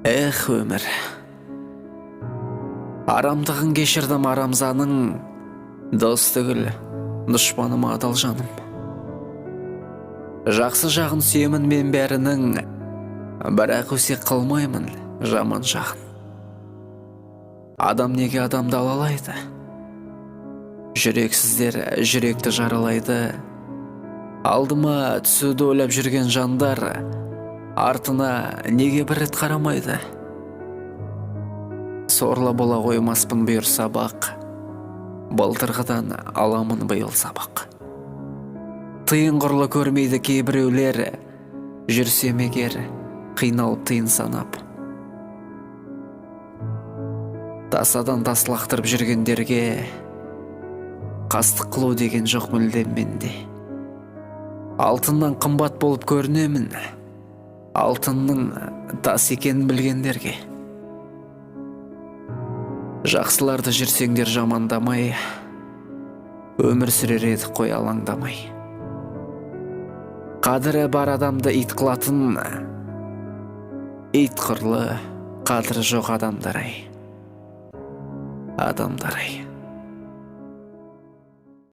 Эх, өмір. Арамдығын кешірдім арамзаның, дос түгіл, дұшпаным адал жаным. Жақсы жағын сүйемін мен бәрінің, бірақ өсек қылмаймын жаман жағын. Адам неге адамды алалайды? Жүрексіздер жүректі жаралайды. Алдыма түсуді ойлап жүрген жандар артына неге бір рет қарамайды? Сорлы бола қоймаспын бұйырса бақ, былтырғыдан аламын биыл сабақ. Тыйын құрлы көрмейді кейбіреулер, жүрсем егер қиналып тыйын санап. Тасадан тас лақтырып жүргендерге қастық қылу деген жоқ мүлдем менде. Алтыннан қымбат болып көрінемін, алтынның тас екенін білгендерге. Жақсыларды жүрсеңдер жамандамай, өмір сүрер едік қой алаңдамай. Қадірі бар адамды ит қылатын, ит құрлы қадірі жоқ адамдар-ай.